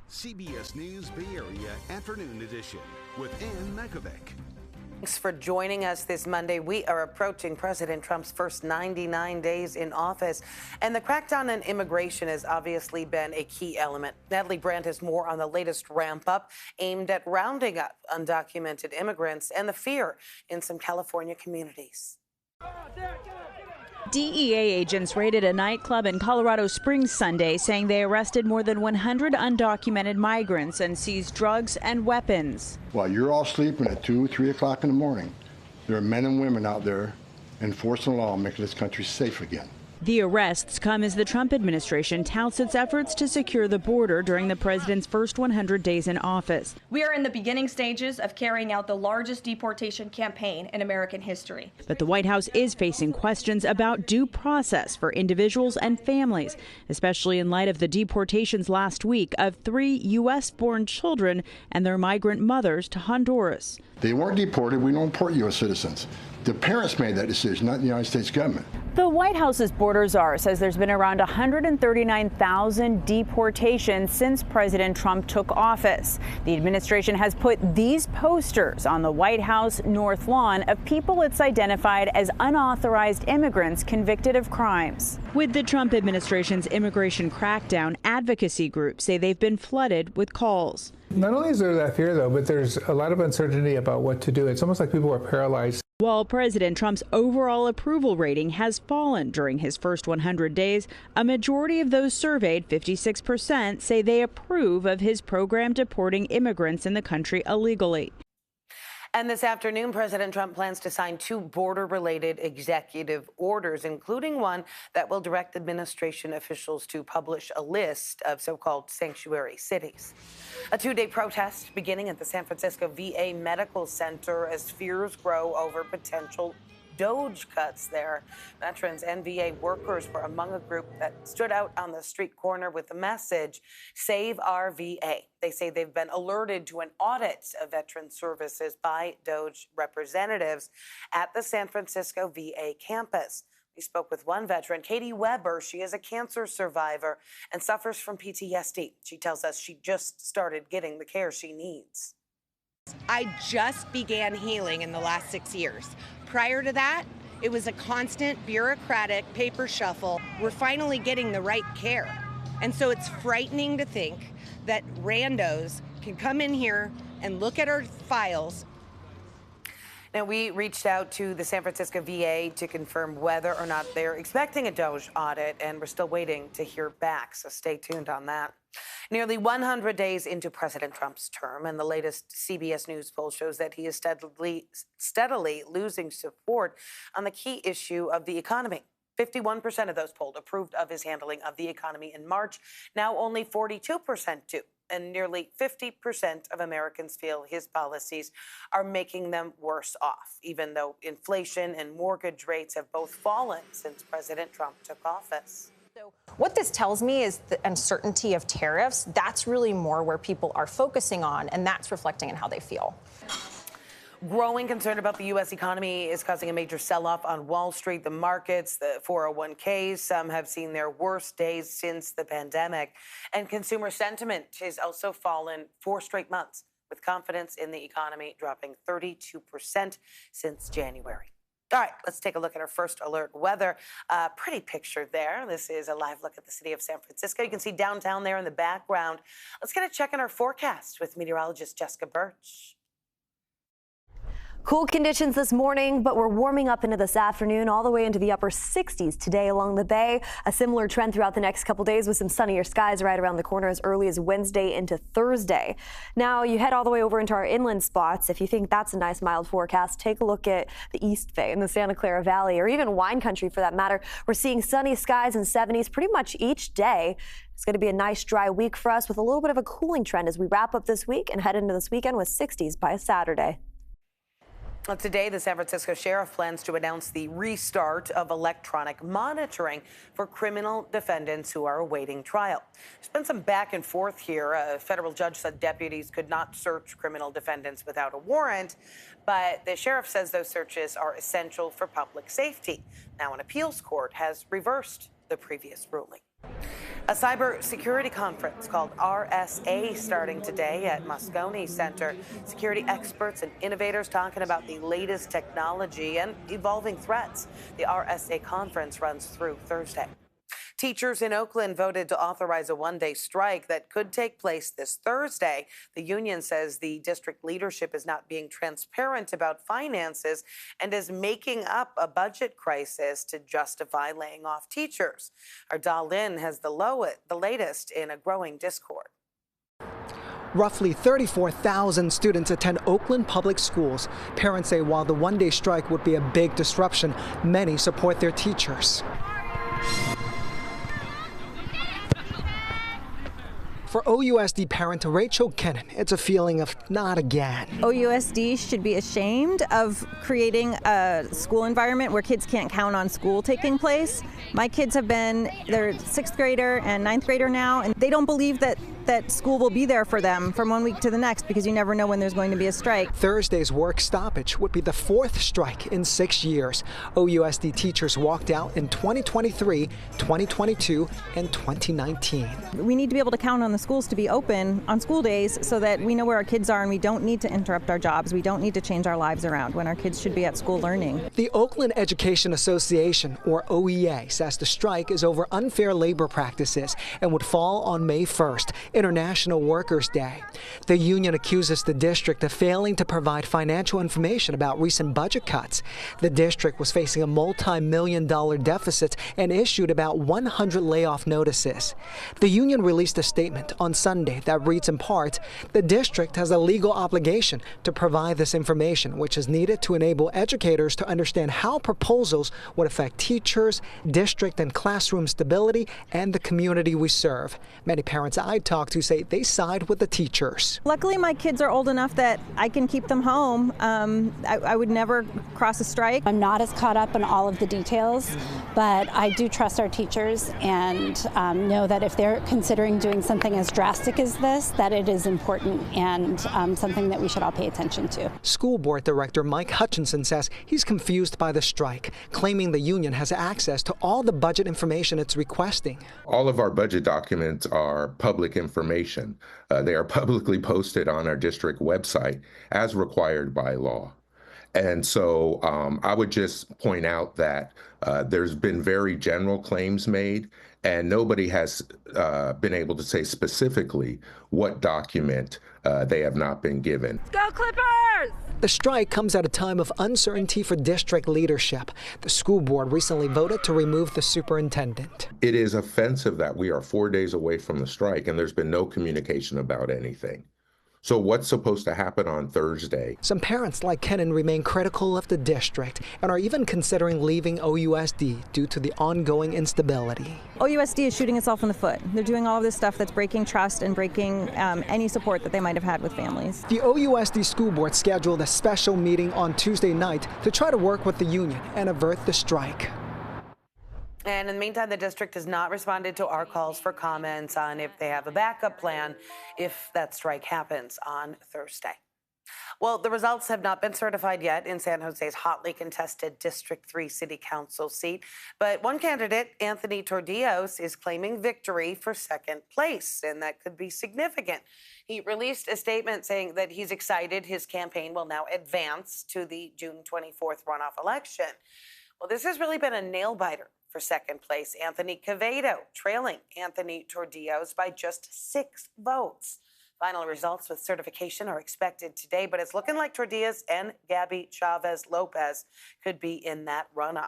CBS News Bay Area Afternoon Edition with Ann Makovic. Thanks for joining us this Monday. We are approaching President Trump's first 99 days in office, and the crackdown on immigration has obviously been a key element. Natalie Brandt has more on the latest ramp up aimed at rounding up undocumented immigrants and the fear in some California communities. DEA agents raided a nightclub in Colorado Springs Sunday, saying they arrested more than 100 undocumented migrants and seized drugs and weapons. While you're all sleeping at 2, 3 o'clock in the morning, there are men and women out there enforcing the law, making this country safe again. The arrests come as the Trump administration touts its efforts to secure the border during the president's first 100 days in office. We are in the beginning stages of carrying out the largest deportation campaign in American history. But the White House is facing questions about due process for individuals and families, especially in light of the deportations last week of 3 U.S.-born children and their migrant mothers to Honduras. They weren't deported. We don't deport U.S. citizens. The parents made that decision, not the United States government. The White House's border czar says there's been around 139,000 deportations since President Trump took office. The administration has put these posters on the White House North Lawn of people it's identified as unauthorized immigrants convicted of crimes. With the Trump administration's immigration crackdown, advocacy groups say they've been flooded with calls. Not only is there that fear, though, but there's a lot of uncertainty about what to do. It's almost like people are paralyzed. While President Trump's overall approval rating has fallen during his first 100 days, a majority of those surveyed, 56%, say they approve of his program deporting immigrants in the country illegally. And this afternoon, President Trump plans to sign 2 border-related executive orders, including one that will direct administration officials to publish a list of so-called sanctuary cities. A 2-day protest beginning at the San Francisco VA Medical Center as fears grow over potential DOGE cuts there. Veterans and VA workers were among a group that stood out on the street corner with the message, "Save our VA." They say they've been alerted to an audit of veteran services by DOGE representatives at the San Francisco VA campus. We spoke with one veteran, Katie Weber. She is a cancer survivor and suffers from PTSD. She tells us she just started getting the care she needs. I just began healing in the last 6 years. Prior to that, it was a constant bureaucratic paper shuffle. We're finally getting the right care. And so it's frightening to think that randos can come in here and look at our files. Now, we reached out to the San Francisco VA to confirm whether or not they're expecting a DOGE audit, and we're still waiting to hear back, so stay tuned on that. Nearly 100 days into President Trump's term, and the latest CBS News poll shows that he is steadily losing support on the key issue of the economy. 51% of those polled approved of his handling of the economy in March. Now only 42% do. And nearly 50% of Americans feel his policies are making them worse off, even though inflation and mortgage rates have both fallen since President Trump took office. So what this tells me is the uncertainty of tariffs. That's really more where people are focusing on, and that's reflecting in how they feel. Growing concern about the U.S. economy is causing a major sell-off on Wall Street. The markets, the 401ks, some have seen their worst days since the pandemic. And consumer sentiment has also fallen 4 straight months, with confidence in the economy dropping 32% since January. All right, let's take a look at our first alert weather. Pretty picture there. This is a live look at the city of San Francisco. You can see downtown there in the background. Let's get a check on our forecast with meteorologist Jessica Birch. Cool conditions this morning, but we're warming up into this afternoon, all the way into the upper 60s today along the bay. A similar trend throughout the next couple days with some sunnier skies right around the corner as early as Wednesday into Thursday. Now, you head all the way over into our inland spots. If you think that's a nice mild forecast, take a look at the East Bay and the Santa Clara Valley, or even wine country for that matter. We're seeing sunny skies and 70s pretty much each day. It's going to be a nice dry week for us with a little bit of a cooling trend as we wrap up this week and head into this weekend with 60s by Saturday. Well, today, the San Francisco Sheriff plans to announce the restart of electronic monitoring for criminal defendants who are awaiting trial. There's been some back and forth here. A federal judge said deputies could not search criminal defendants without a warrant, but the sheriff says those searches are essential for public safety. Now, an appeals court has reversed the previous ruling. A cybersecurity conference called RSA starting today at Moscone Center. Security experts and innovators talking about the latest technology and evolving threats. The RSA conference runs through Thursday. Teachers in Oakland voted to authorize a one-day strike that could take place this Thursday. The union says the district leadership is not being transparent about finances and is making up a budget crisis to justify laying off teachers. Our Lin has the latest in a growing discord. Roughly 34,000 students attend Oakland public schools. Parents say while the one-day strike would be a big disruption, many support their teachers. For OUSD parent Rachel Kennan, it's a feeling of not again. OUSD should be ashamed of creating a school environment where kids can't count on school taking place. My kids they're 6th grader and 9th grader now, and they don't believe that school will be there for them from one week to the next because you never know when there's going to be a strike. Thursday's work stoppage would be the 4th strike in 6 years. OUSD teachers walked out in 2023, 2022, and 2019. We need to be able to count on the schools to be open on school days so that we know where our kids are and we don't need to interrupt our jobs. We don't need to change our lives around when our kids should be at school learning. The Oakland Education Association, or OEA, says the strike is over unfair labor practices and would fall on May 1st, International Workers' Day. The union accuses the district of failing to provide financial information about recent budget cuts. The district was facing a multi-million-dollar deficit and issued about 100 layoff notices. The union released a statement on Sunday that reads in part, the district has a legal obligation to provide this information, which is needed to enable educators to understand how proposals would affect teachers, district and classroom stability, and the community we serve. Many parents I talked to say they side with the teachers. Luckily, my kids are old enough that I can keep them home. I would never cross a strike. I'm not as caught up in all of the details, but I do trust our teachers and know that if they're considering doing something as drastic as this, that it is important and something that we should all pay attention to. School Board Director Mike Hutchinson says he's confused by the strike, claiming the union has access to all the budget information it's requesting. All of our budget documents are public information. They are publicly posted on our district website as required by law. And so I would just point out that there's been very general claims made, and nobody has been able to say specifically what document they have not been given. Go Clippers! The strike comes at a time of uncertainty for district leadership. The school board recently voted to remove the superintendent. It is offensive that we are 4 days away from the strike and there's been no communication about anything. So what's supposed to happen on Thursday? Some parents like Kennan remain critical of the district and are even considering leaving OUSD due to the ongoing instability. OUSD is shooting itself in the foot. They're doing all of this stuff that's breaking trust and breaking any support that they might have had with families. The OUSD school board scheduled a special meeting on Tuesday night to try to work with the union and avert the strike. And in the meantime, the district has not responded to our calls for comments on if they have a backup plan if that strike happens on Thursday. Well, the results have not been certified yet in San Jose's hotly contested District 3 City Council seat. But one candidate, Anthony Tordillos, is claiming victory for second place, and that could be significant. He released a statement saying that he's excited his campaign will now advance to the June 24th runoff election. Well, this has really been a nail-biter for second place. Anthony Quevedo trailing Anthony Tordillos by just 6 votes. Final results with certification are expected today, but it's looking like Tordillos and Gabby Chavez Lopez could be in that runoff.